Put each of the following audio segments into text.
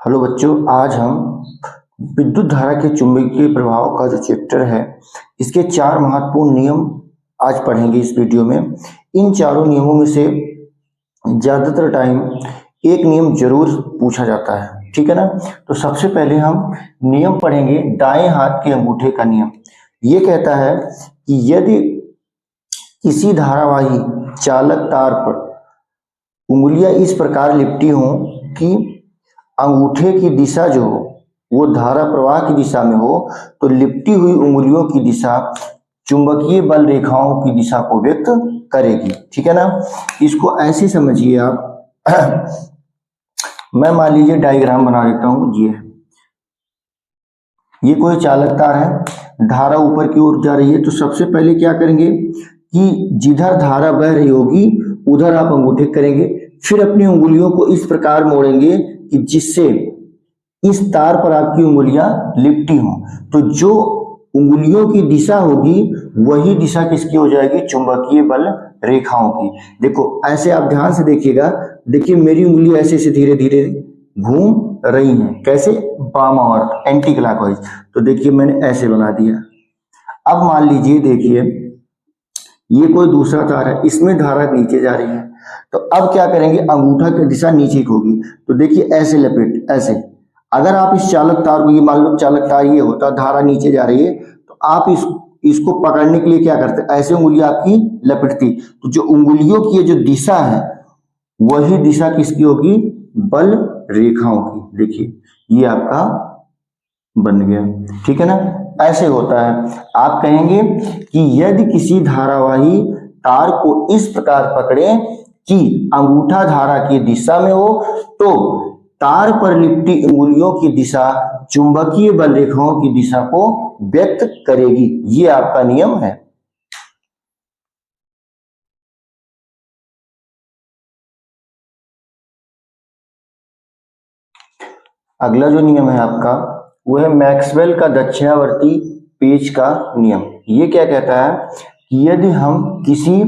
Hello बच्चों, आज हम विद्युत धारा के चुंबकीय प्रभाव का जो चैप्टर है इसके 4 महत्वपूर्ण नियम आज पढ़ेंगे इस वीडियो में। इन चारों नियमों में से ज़्यादातर टाइम एक नियम जरूर पूछा जाता है, ठीक है ना। तो सबसे पहले हम नियम पढ़ेंगे दाएं हाथ के अंगूठे का नियम। ये कहता है कि यदि किसी धारावाही चालक तार पर उंगलियां इस प्रकार लिपटी हों कि अंगूठे की दिशा जो हो वो धारा प्रवाह की दिशा में हो, तो लिपटी हुई उंगलियों की दिशा चुंबकीय बल रेखाओं की दिशा को व्यक्त करेगी, ठीक है ना। इसको ऐसे समझिए आप मैं मान लीजिए डायग्राम बना देता हूं। ये कोई चालक तार है, धारा ऊपर की ओर जा रही है। तो सबसे पहले क्या करेंगे कि जिधर धारा बह रही होगी उधर आप अंगूठे करेंगे, फिर अपनी उंगलियों को इस प्रकार मोड़ेंगे कि जिससे इस तार पर आपकी उंगलियां लिपटी हों। तो जो उंगलियों की दिशा होगी वही दिशा किसकी हो जाएगी? चुंबकीय बल रेखाओं की। देखो ऐसे आप ध्यान से देखिएगा, देखिए मेरी उंगली ऐसे से धीरे धीरे घूम रही हैं। कैसे? वामावर्त, एंटी क्लॉकवाइज। तो देखिए मैंने ऐसे बना दिया। अब मान लीजिए, देखिए ये कोई दूसरा तार है, इसमें धारा नीचे जा रही है। तो अब क्या करेंगे? अंगूठा की दिशा नीचे की होगी। तो देखिए ऐसे लपेट, ऐसे। अगर आप इस चालक तार को, ये मान लो चालक तार ये होता, धारा नीचे जा रही है, तो आप इसको पकड़ने के लिए क्या करते? ऐसे उंगली आपकी लपेटती। तो जो उंगलियों की जो दिशा है वही दिशा किसकी होगी? बल रेखाओं की। देखिए ये आपका बन गया, ठीक है ना। ऐसे होता है। आप कहेंगे कि यदि किसी धारावाही तार को इस प्रकार पकड़े कि अंगूठा धारा की दिशा में हो, तो तार पर लिपटी उंगलियों की दिशा चुंबकीय बल रेखाओं की दिशा को व्यक्त करेगी। ये आपका नियम है। अगला जो नियम है आपका वो है मैक्सवेल का दक्षिणावर्ती पेच का नियम। ये क्या कहता है कि यदि हम किसी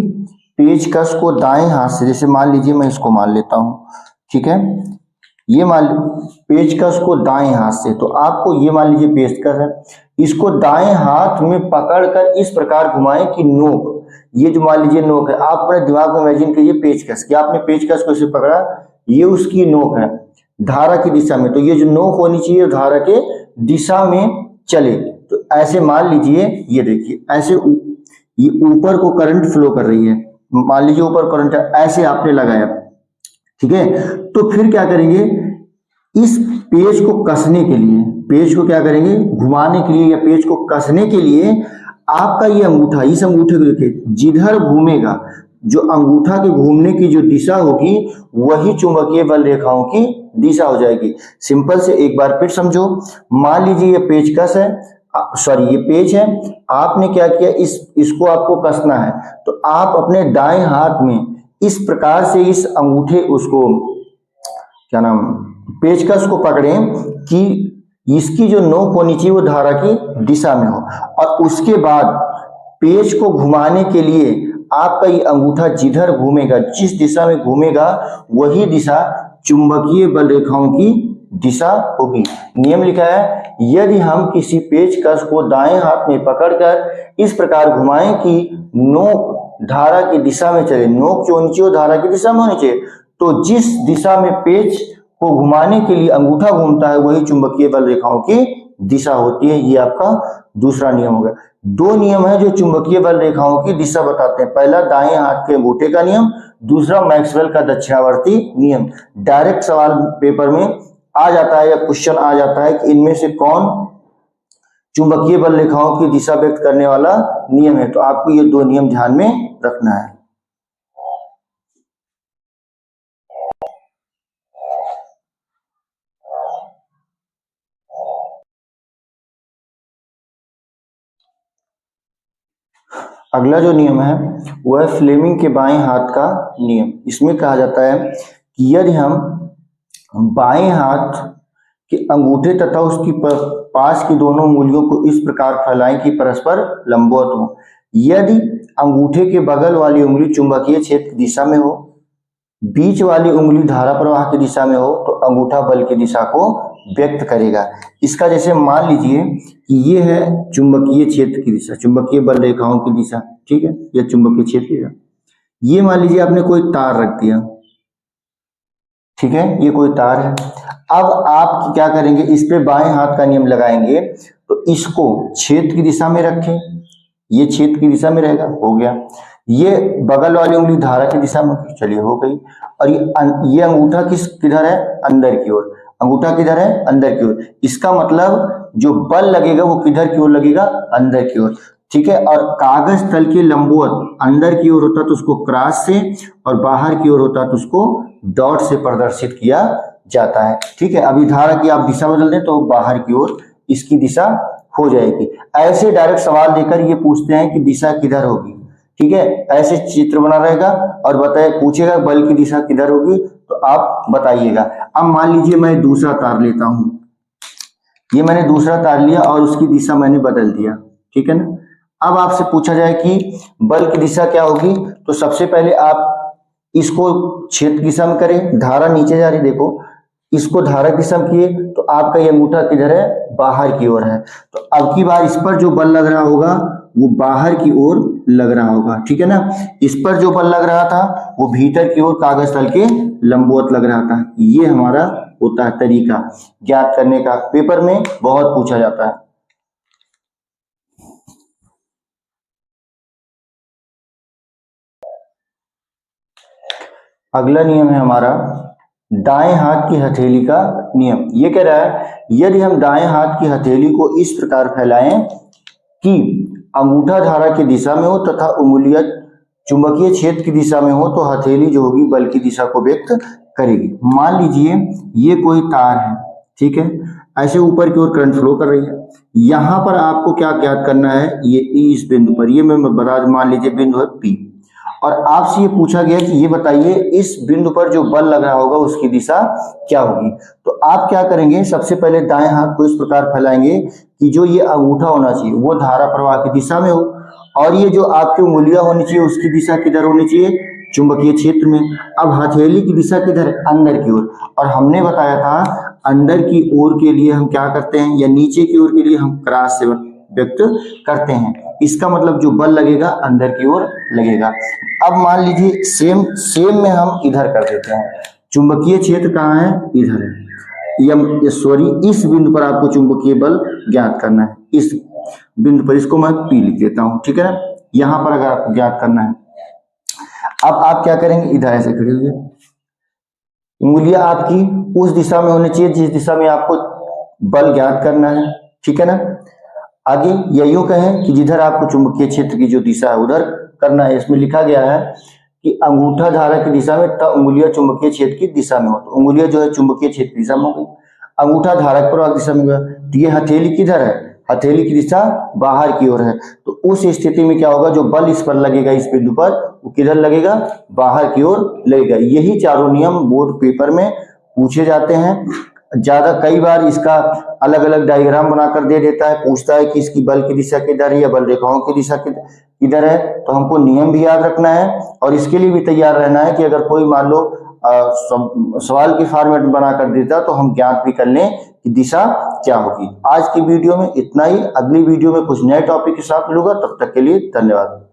पेचकस को दाएं हाथ से, जैसे मान लीजिए मैं इसको मान लेता हूं, ठीक है, ये मान पेचकस को दाएं हाथ से, तो आपको ये मान लीजिए पेचकस है, इसको दाएं हाथ में पकड़कर इस प्रकार घुमाएं कि नोक, ये जो मान लीजिए नोक है, आप अपने दिमाग में इमेजिन कीजिए पेचकस, कि आपने पेचकस को इसे पकड़ा, ये उसकी नोक है धारा की दिशा में। तो ये जो नोक होनी चाहिए धारा के दिशा में चले। तो ऐसे मान लीजिए, ये देखिए ऐसे ये ऊपर को करंट फ्लो कर रही है, मान लीजिए ऊपर करंट ऐसे आपने लगाया, ठीक है। तो फिर क्या करेंगे? इस पेज को कसने के लिए, पेज को क्या करेंगे? घुमाने के लिए या पेज को कसने के लिए आपका ये अंगूठा, इस अंगूठे को देखिए, जिधर घूमेगा, जो अंगूठा के घूमने की जो दिशा होगी वही चुंबकीय बल रेखाओं की दिशा हो जाएगी। सिंपल से एक बार फिर समझो। मान लीजिए ये पेचकस है, सॉरी ये पेज है, आपने क्या किया, इसको आपको कसना है। तो आप अपने दाएं हाथ में इस प्रकार से इस अंगूठे, उसको क्या नाम, पेचकस को पकड़ें कि इसकी जो नोक होनी चाहिए वो धारा की दिशा में हो, और उसके बाद पेज को घुमाने के लिए आपका ये अंगूठा जिधर घूमेगा, जिस दिशा में घूमेगा वही दिशा चुंबकीय बल रेखाओं की दिशा होगी। नियम लिखा है, यदि हम किसी पेचकस को दाएं हाथ में पकड़कर इस प्रकार घुमाएं कि नोक धारा की दिशा में चले, नोक जो नीचे हो धारा की दिशा में होनी चाहिए, तो जिस दिशा में पेच को घुमाने के लिए अंगूठा घूमता है वही चुंबकीय बल रेखाओं की दिशा होती है। ये आपका दूसरा नियम होगा। 2 नियम है जो चुंबकीय बल रेखाओं की दिशा बताते हैं। पहला दाएं हाथ के अंगूठे का नियम, दूसरा मैक्सवेल का दक्षिणावर्ती नियम। डायरेक्ट सवाल पेपर में आ जाता है या क्वेश्चन आ जाता है कि इनमें से कौन चुंबकीय बल रेखाओं की दिशा व्यक्त करने वाला नियम है। तो आपको ये 2 नियम ध्यान में रखना है। अगला जो नियम है वह है फ्लेमिंग के बाएं हाथ का नियम। इसमें कहा जाता है कि यदि हम बाएं हाथ के अंगूठे तथा उसकी पास की दोनों उंगलियों को इस प्रकार फैलाएं कि परस्पर लंबवत हो, यदि अंगूठे के बगल वाली उंगली चुंबकीय क्षेत्र की दिशा में हो, बीच वाली उंगली धारा प्रवाह की दिशा में हो तो अंगूठा बल की दिशा को व्यक्त करेगा। इसका जैसे मान लीजिए कि ये है चुंबकीय क्षेत्र की दिशा, चुंबकीय बल रेखाओं की दिशा, ठीक है, यह चुंबकीय क्षेत्र की दिशा। ये मान लीजिए आपने कोई तार रख दिया, ठीक है, ये कोई तार है। अब आप क्या करेंगे, इस पे बाएं हाथ का नियम लगाएंगे तो इसको क्षेत्र की दिशा में रखें, ये क्षेत्र की दिशा में रहेगा, हो गया। ये बगल वाली उंगली धारा की दिशा में, चलिए हो गई। और ये अंगूठा किधर है, अंदर की ओर, अंगूठा किधर है, अंदर की ओर। इसका मतलब जो बल लगेगा वो किधर की ओर लगेगा, अंदर की ओर, ठीक है। और कागज तल के लंबवत अंदर की ओर होता तो उसको क्रॉस से, और बाहर की ओर होता तो उसको डॉट से प्रदर्शित किया जाता है, ठीक है। अभी धारा की आप दिशा बदल दें तो बाहर की ओर इसकी दिशा हो जाएगी। ऐसे डायरेक्ट सवाल देकर ये पूछते हैं कि दिशा किधर होगी, ठीक है, ऐसे चित्र बना रहेगा और बताए पूछेगा बल की दिशा किधर होगी तो आप बताइएगा। अब मान लीजिए मैं दूसरा तार लेता हूं, ये मैंने दूसरा तार लिया और उसकी दिशा मैंने बदल दिया, ठीक है ना। अब आपसे पूछा जाए कि बल की दिशा क्या होगी, तो सबसे पहले आप इसको क्षेत्र दिशा में करें, धारा नीचे जा रही, देखो इसको धारा की दिशा में किए तो आपका ये अंगूठा किधर है, बाहर की ओर है। तो अब की बार इस पर जो बल लग रहा होगा वो बाहर की ओर लग रहा होगा, ठीक है ना। इस पर जो बल लग रहा था वो भीतर की ओर कागज तल के लंबवत लग रहा था। ये हमारा होता है तरीका ज्ञात करने का, पेपर में बहुत पूछा जाता है। अगला नियम है हमारा दाएं हाथ की हथेली का नियम। ये कह रहा है यदि हम दाएं हाथ की हथेली को इस प्रकार फैलाएं कि अंगूठा धारा की दिशा में हो तथा उंगलियां चुंबकीय क्षेत्र की दिशा में हो तो हथेली जो होगी बल की दिशा को व्यक्त करेगी। मान लीजिए ये कोई तार है, ठीक है, ऐसे ऊपर की ओर करंट फ्लो कर रही है। यहां पर आपको क्या ज्ञात करना है, ये इस बिंदु पर, ये मैं बता, मान लीजिए बिंदु है P, और आपसे ये पूछा गया कि ये बताइए इस बिंदु पर जो बल लग रहा होगा उसकी दिशा क्या होगी। तो आप क्या करेंगे, सबसे पहले दाएं हाथ को इस प्रकार फैलाएंगे कि जो ये अंगूठा होना चाहिए वो धारा प्रवाह की दिशा में हो, और ये जो आपकी उंगलियां होनी चाहिए उसकी दिशा किधर होनी चाहिए, चुंबकीय क्षेत्र में। अब हथेली की दिशा किधर, अंदर की ओर, और हमने बताया था अंदर की ओर के लिए हम क्या करते हैं, या नीचे की ओर के लिए हम क्रॉस से व्यक्त करते हैं। इसका मतलब जो बल लगेगा अंदर की ओर लगेगा। अब मान लीजिए सेम में हम इधर कर देते हैं, चुंबकीय क्षेत्र कहाँ है, इधर है, सॉरी इस बिंदु पर आपको चुंबकीय बल ज्ञात करना है, इस बिंदु पर, इसको मैं P लिख देता हूं, ठीक है ना। यहां पर अगर आपको ज्ञात करना है, अब आप क्या करेंगे, इधर ऐसे खड़े हुए, उंगलियां आपकी उस दिशा में होनी चाहिए जिस दिशा में आपको बल ज्ञात करना है, ठीक है ना। आगे या यूं कहें कि जिधर आपको चुंबकीय क्षेत्र की जो दिशा है उधर करना है। इसमें लिखा गया है कि अंगूठा धारा की दिशा में तथा उंगलियां चुंबकीय क्षेत्र की दिशा में हो, तो उंगलियां जो है चुंबकीय क्षेत्र की दिशा में हो गई, अंगूठा धारा प्रवाह दिशा में गया। तो ये हथेली किधर है, हथेली की दिशा बाहर की ओर है। तो उस स्थिति में क्या होगा, जो बल इस पर लगेगा इस बिंदु पर वो किधर लगेगा, बाहर की ओर लगेगा। यही चारों नियम बोर्ड पेपर में पूछे जाते हैं। ज्यादा कई बार इसका अलग अलग डायग्राम बनाकर दे देता है, पूछता है कि इसकी बल की दिशा किधर है या बल रेखाओं की दिशा किधर है। तो हमको नियम भी याद रखना है और इसके लिए भी तैयार रहना है कि अगर कोई मान लो सवाल के फॉर्मेट में बनाकर देता तो हम ज्ञात भी कर लें कि दिशा क्या होगी। आज की वीडियो में इतना ही, अगली वीडियो में कुछ नए टॉपिक के साथ मिलूंगा, तब तक के लिए धन्यवाद।